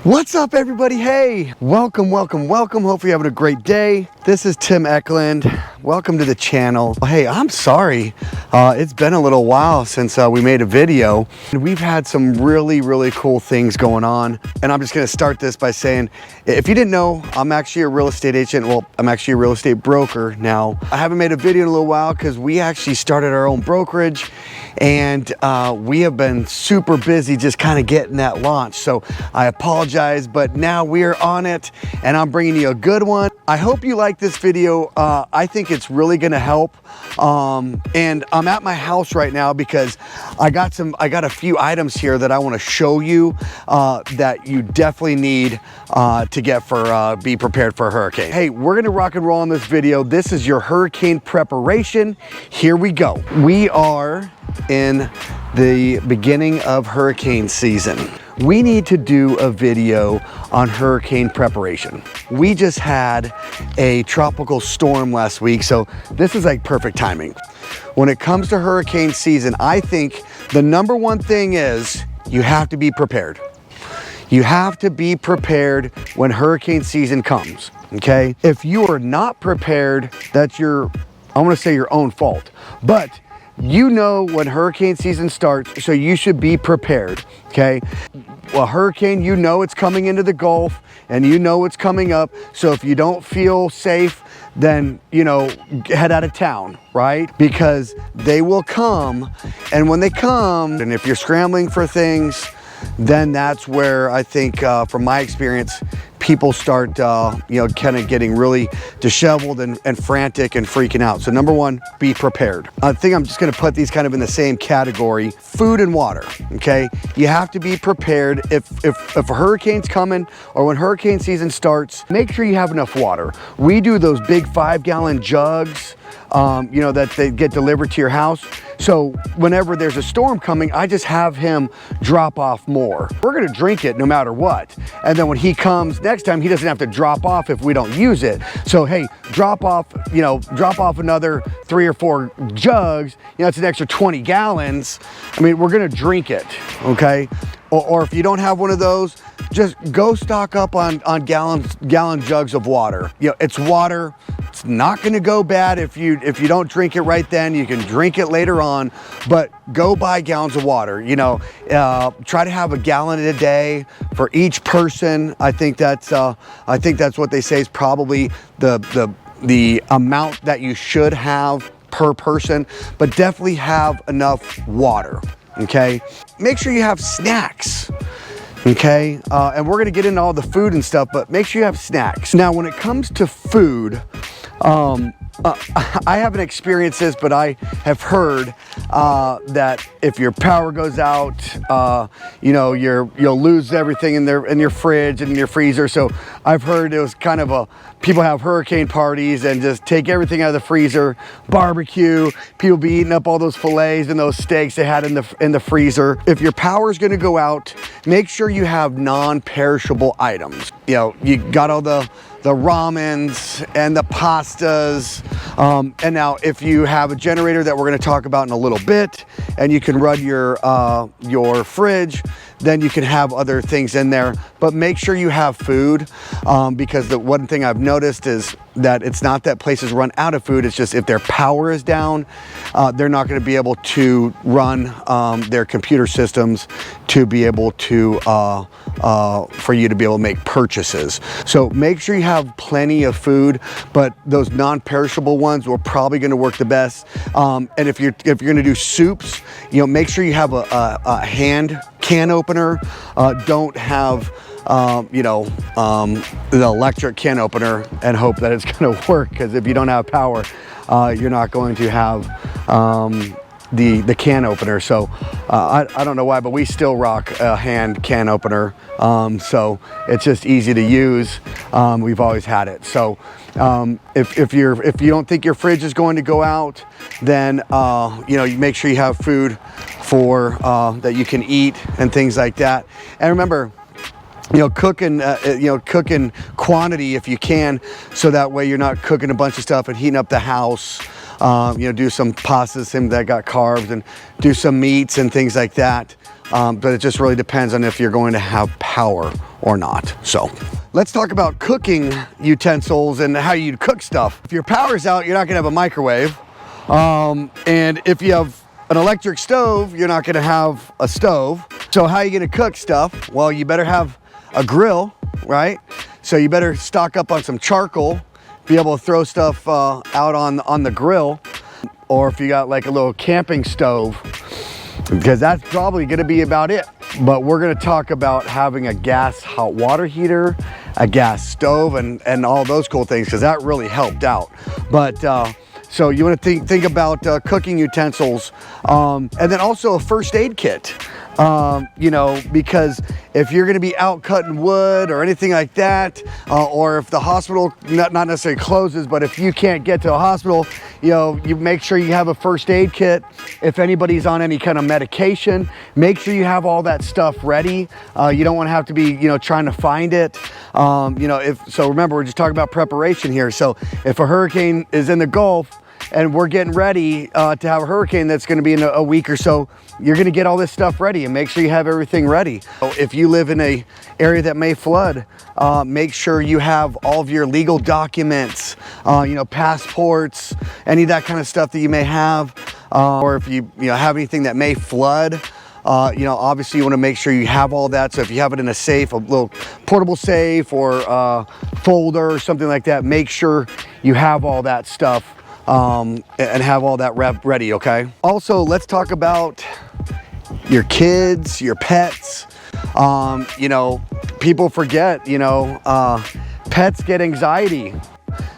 What's up, everybody? Hey, welcome. Hopefully you're having a great day. This is Tim Ekelund. Welcome to the channel. Hey, I'm sorry. It's been a little while since we made a video. We've had some really cool things going on. And I'm just gonna start this by saying, if you didn't know, I'm actually a real estate agent. Well, I'm actually a real estate broker now. I haven't made a video in a little while because we actually started our own brokerage, and we have been super busy just kind of getting that launch. So I apologize, but now we're on it and I'm bringing you a good one. I hope you like this video. I think it's really gonna help. And I'm at my house right now because I got a few items here that I want to show you that you definitely need to get for be prepared for a hurricane. Hey, we're gonna rock and roll on this video. This is your hurricane preparation. Here we go. We are in the beginning of hurricane season. We need to do a video on hurricane preparation. We just had a tropical storm last week, so this is like perfect timing. When it comes to hurricane season, I think the number one thing is you have to be prepared. You have to be prepared when hurricane season comes, okay? If you are not prepared, that's I want to say your own fault, but you know when hurricane season starts, so you should be prepared, okay? Well, hurricane, you know it's coming into the Gulf and you know it's coming up. So if you don't feel safe, then, you know, head out of town, right? Because they will come, and when they come, and if you're scrambling for things, then that's where I think, from my experience, people start, you know, kind of getting really disheveled and frantic and freaking out. So number one, be prepared. I think I'm just gonna put these kind of in the same category, food and water, okay? You have to be prepared. If a hurricane's coming or when hurricane season starts, make sure you have enough water. We do those big 5-gallon jugs, you know, that they get delivered to your house. So whenever there's a storm coming, I just have him drop off more. We're gonna drink it no matter what. And then when he comes next time, he doesn't have to drop off if we don't use it. So hey, drop off another 3 or 4 jugs, you know, it's an extra 20 gallons. I mean, we're gonna drink it, okay? Or if you don't have one of those, just go stock up on gallon jugs of water. You know, it's water. It's not gonna go bad if you don't drink it right then. You can drink it later on, but go buy gallons of water. You know, try to have a gallon a day for each person. I think that's what they say is probably the amount that you should have per person, but definitely have enough water, okay? Make sure you have snacks, okay? And we're gonna get into all the food and stuff, but make sure you have snacks. Now, when it comes to food, I haven't experienced this, but I have heard that if your power goes out, you know, you'll lose everything in your fridge and in your freezer. So I've heard it was kind of people have hurricane parties and just take everything out of the freezer, barbecue. People be eating up all those fillets and those steaks they had in the freezer. If your power is going to go out, make sure you have non-perishable items. You know, you got all the ramens and the pastas. And now if you have a generator that we're going to talk about in a little bit, and you can run your fridge, then you can have other things in there. But make sure you have food, because the one thing I've noticed is that it's not that places run out of food. It's just if their power is down, they're not going to be able to run their computer systems to be able to for you to be able to make purchases. So make sure you have plenty of food, but those non-perishable ones are probably going to work the best. And if you're going to do soups, you know, make sure you have a hand can opener. Don't have the electric can opener and hope that it's going to work, because if you don't have power, you're not going to have the can opener. So I don't know why, but we still rock a hand can opener. So it's just easy to use. We've always had it. So if you don't think your fridge is going to go out, then you know, you make sure you have food for that you can eat and things like that. And remember, you know, cook in quantity if you can, so that way you're not cooking a bunch of stuff and heating up the house. You know, do some pastas, that got carbs, and do some meats and things like that. But it just really depends on if you're going to have power or not. So let's talk about cooking utensils and how you cook stuff. If your power's out, you're not gonna have a microwave. And if you have an electric stove, you're not gonna have a stove. So how are you gonna cook stuff? Well, you better have a grill, right? So you better stock up on some charcoal, be able to throw stuff out on the grill. Or if you got like a little camping stove, because that's probably gonna be about it. But we're gonna talk about having a gas hot water heater, a gas stove, and all those cool things, because that really helped out. But so you want to think about cooking utensils, and then also a first aid kit. You know, because if you're going to be out cutting wood or anything like that, or if the hospital not necessarily closes, but if you can't get to a hospital, you know, you make sure you have a first aid kit. If anybody's on any kind of medication, make sure you have all that stuff ready. You don't want to have to be, you know, trying to find it. You know, so remember, we're just talking about preparation here. So if a hurricane is in the Gulf, and we're getting ready to have a hurricane that's going to be in a week or so, you're going to get all this stuff ready and make sure you have everything ready. If you live in an area that may flood, make sure you have all of your legal documents, you know, passports, any of that kind of stuff that you may have, or if you have anything that may flood. You know, obviously you want to make sure you have all that. So if you have it in a safe, a little portable safe or folder or something like that, make sure you have all that stuff. And have all that ready, okay? Also, let's talk about your kids, your pets. You know, people forget, you know, pets get anxiety.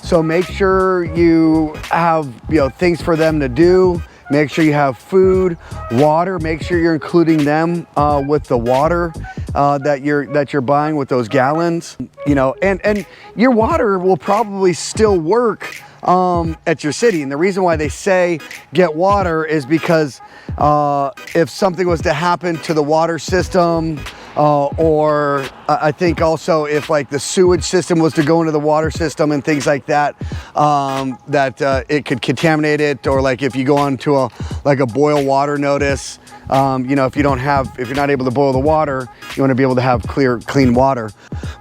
So make sure you have, you know, things for them to do. Make sure you have food, water. Make sure you're including them with the water that you're buying with those gallons. You know, and your water will probably still work at your city. And the reason why they say get water is because if something was to happen to the water system, or I think also if like the sewage system was to go into the water system and things like that, that it could contaminate it, or like if you go on to a boil water notice, you know, if you're not able to boil the water, you want to be able to have clean water.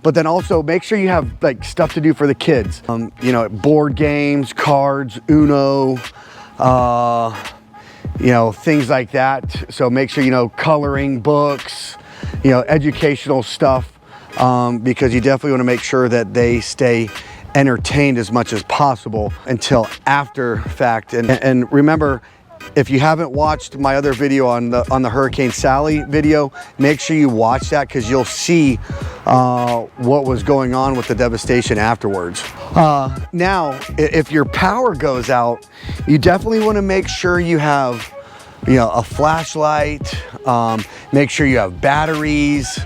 But then also make sure you have like stuff to do for the kids. You know, board games, cards, Uno, you know, things like that. So make sure, you know, coloring books, you know, educational stuff, because you definitely want to make sure that they stay entertained as much as possible until after fact. And remember, if you haven't watched my other video on the Hurricane Sally video, make sure you watch that, because you'll see what was going on with the devastation afterwards. Now, if your power goes out, you definitely want to make sure you have, you know, a flashlight. Make sure you have batteries,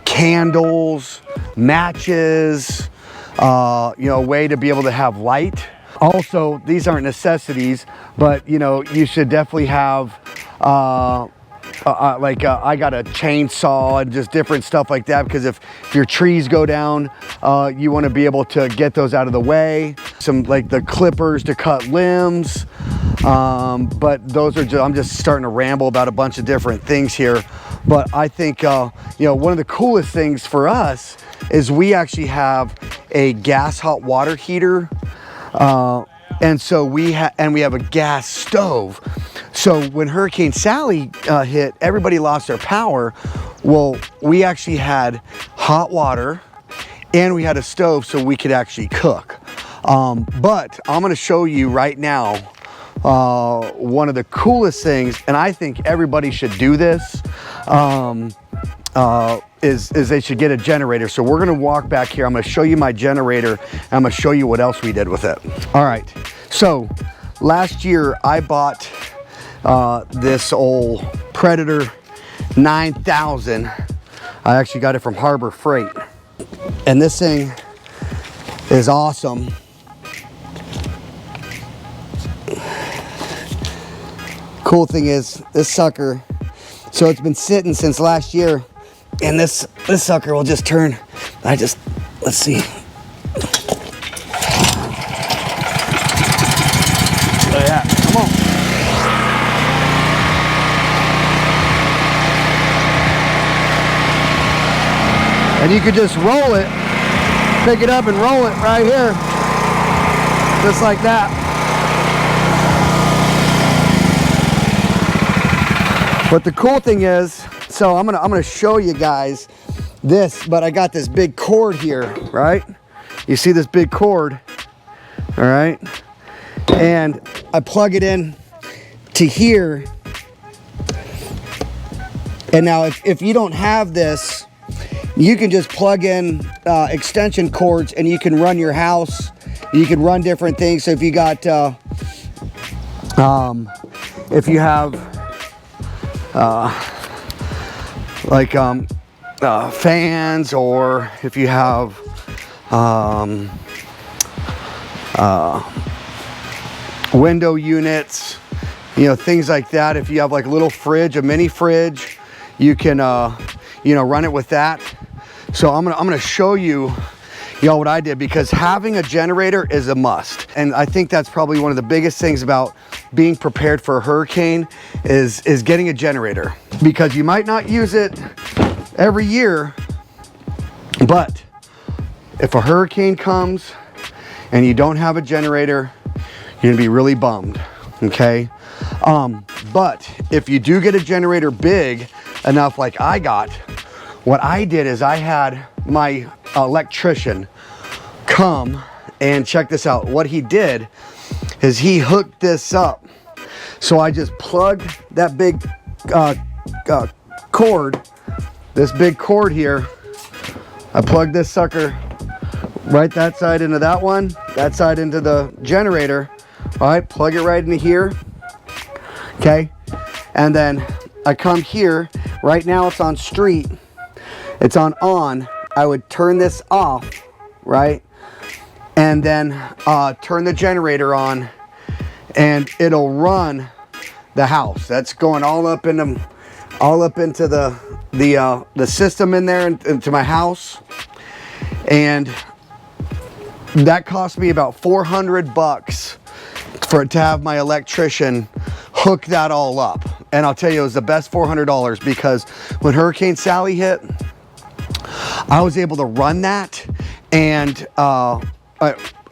candles, matches, you know, a way to be able to have light. Also, these aren't necessities, but you know, you should definitely have I got a chainsaw and just different stuff like that, because if your trees go down, you want to be able to get those out of the way. Some like the clippers to cut limbs, but those are just, I'm just starting to ramble about a bunch of different things here. But I think you know, one of the coolest things for us is we actually have a gas hot water heater. And so we have a gas stove. So when Hurricane Sally hit, everybody lost their power. Well, we actually had hot water and we had a stove so we could actually cook. But I'm gonna show you right now one of the coolest things, and I think everybody should do this, is they should get a generator. So we're gonna walk back here. I'm gonna show you my generator, and I'm gonna show you what else we did with it. All right, so last year I bought this old Predator 9000. I actually got it from Harbor Freight. And this thing is awesome. Cool thing is, this sucker, so it's been sitting since last year, and this sucker will just turn. Let's see. Oh yeah, come on. And you could just roll it, pick it up and roll it right here, just like that. But the cool thing is, so I'm gonna show you guys this, but I got this big cord here, right? You see this big cord, all right? And I plug it in to here. And now if you don't have this, you can just plug in extension cords and you can run your house. You can run different things. So if you got, if you have fans, or if you have window units, you know, things like that. If you have like a little fridge, a mini fridge, you can you know, run it with that. So I'm gonna show you what I did, because having a generator is a must. And I think that's probably one of the biggest things about being prepared for a hurricane is getting a generator, because you might not use it every year, but if a hurricane comes and you don't have a generator, you're gonna be really bummed, okay? But if you do get a generator big enough like I got, what I did is I had my electrician come and check this out. What he did is he hooked this up. So I just plugged that big cord, this big cord here. I plugged this sucker right that side into that one, that side into the generator. All right, plug it right into here. Okay, and then I come here. Right now it's on street. It's on. I would turn this off, right? And then turn the generator on, and it'll run the house. That's going all up into the system in there, into my house. And that cost me about $400 for it to have my electrician hook that all up. And I'll tell you, it was the best $400, because when Hurricane Sally hit, I was able to run that, and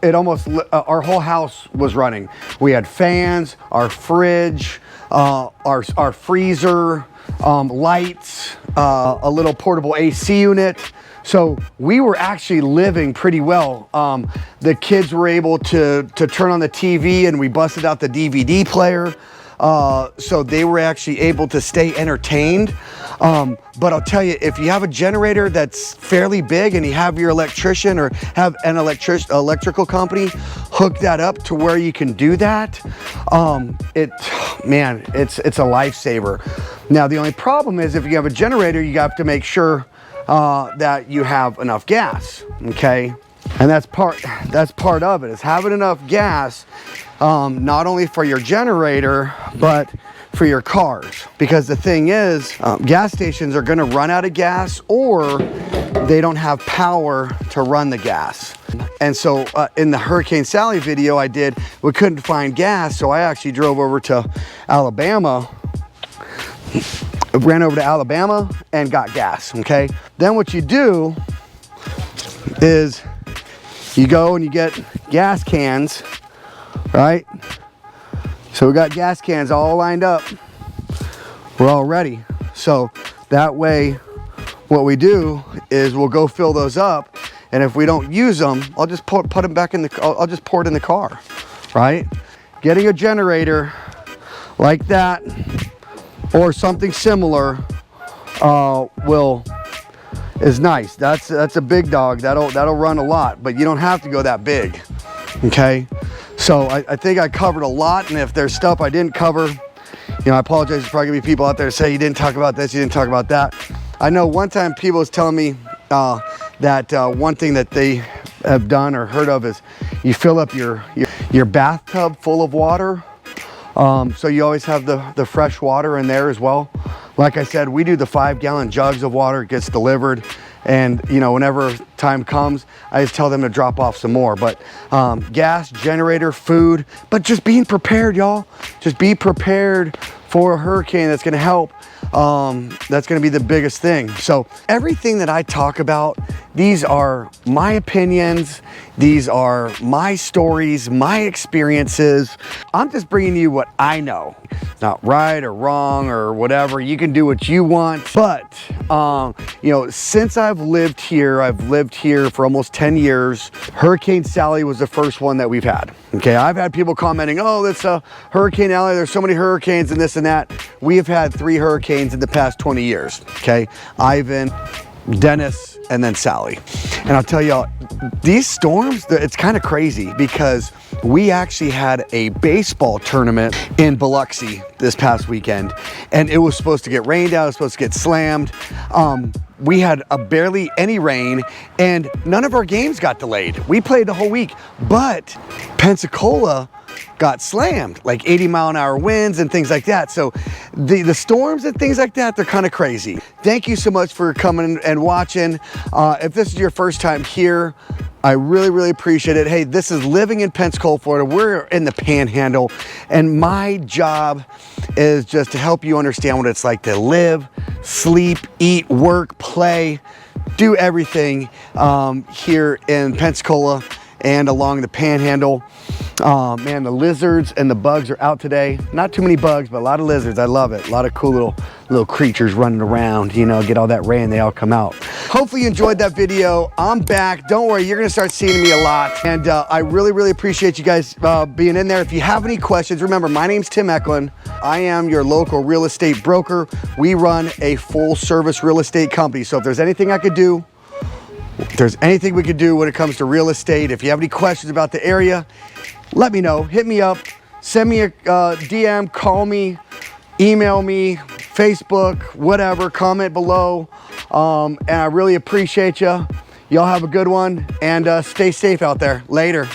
it almost, our whole house was running. We had fans, our fridge, our freezer, lights, a little portable AC unit. So we were actually living pretty well. The kids were able to turn on the TV, and we busted out the DVD player. So they were actually able to stay entertained. But I'll tell you, if you have a generator that's fairly big and you have your electrician or have an electrical company hook that up to where you can do that, it's a lifesaver. Now, the only problem is if you have a generator, you have to make sure that you have enough gas, okay? And that's part of it, is having enough gas, not only for your generator, but for your cars. Because the thing is, gas stations are gonna run out of gas, or they don't have power to run the gas. And so in the Hurricane Sally video I did, we couldn't find gas, so I actually drove over to Alabama, ran over to Alabama and got gas, okay? Then what you do is you go and you get gas cans, right? So we got gas cans all lined up. We're all ready. So that way, what we do is we'll go fill those up, and if we don't use them, I'll just put them back in the. I'll just pour it in the car, right? Getting a generator like that or something similar is nice. That's a big dog. That'll run a lot, but you don't have to go that big. Okay. So I think I covered a lot, and if there's stuff I didn't cover, you know, I apologize. There's probably gonna be people out there say you didn't talk about this, you didn't talk about that. I know one time people was telling me that one thing that they have done or heard of is you fill up your bathtub full of water. So you always have the fresh water in there as well. Like I said, we do the 5-gallon jugs of water. It gets delivered. And, you know, whenever time comes, I just tell them to drop off some more. But gas, generator, food, but just being prepared, y'all. Just be prepared for a hurricane that's gonna help, that's gonna be the biggest thing. So everything that I talk about, these are my opinions, these are my stories, my experiences. I'm just bringing you what I know. It's not right or wrong or whatever. You can do what you want. But, you know, since I've lived here for almost 10 years. Hurricane Sally was the first one that we've had. Okay, I've had people commenting, oh, that's a Hurricane Alley. There's so many hurricanes and this and that. We have had 3 hurricanes in the past 20 years. Okay, Ivan, Dennis, and then Sally. And I'll tell y'all, these storms, it's kind of crazy because we actually had a baseball tournament in Biloxi this past weekend, and it was supposed to get rained out, it was supposed to get slammed. We had barely any rain, and none of our games got delayed. We played the whole week, but Pensacola got slammed, like 80-mile-an-hour winds and things like that. So the storms and things like that, they're kind of crazy. Thank you so much for coming and watching. If this is your first time here, I really, really appreciate it. Hey, this is Living in Pensacola, Florida. We're in the Panhandle, and my job is just to help you understand what it's like to live, sleep, eat, work, play, do everything here in Pensacola and along the Panhandle. Man, the lizards and the bugs are out today. Not too many bugs, but a lot of lizards. I love it. A lot of cool little creatures running around, you know, get all that rain, they all come out. Hopefully you enjoyed that video. I'm back. Don't worry, you're gonna start seeing me a lot. And I really, really appreciate you guys being in there. If you have any questions, remember, my name's Tim Ekelund. I am your local real estate broker. We run a full service real estate company. So if there's anything I could do, if there's anything we could do when it comes to real estate, if you have any questions about the area, let me know. Hit me up, send me a DM, call me, email me, Facebook, whatever, comment below. And I really appreciate you. Y'all have a good one, and stay safe out there. Later.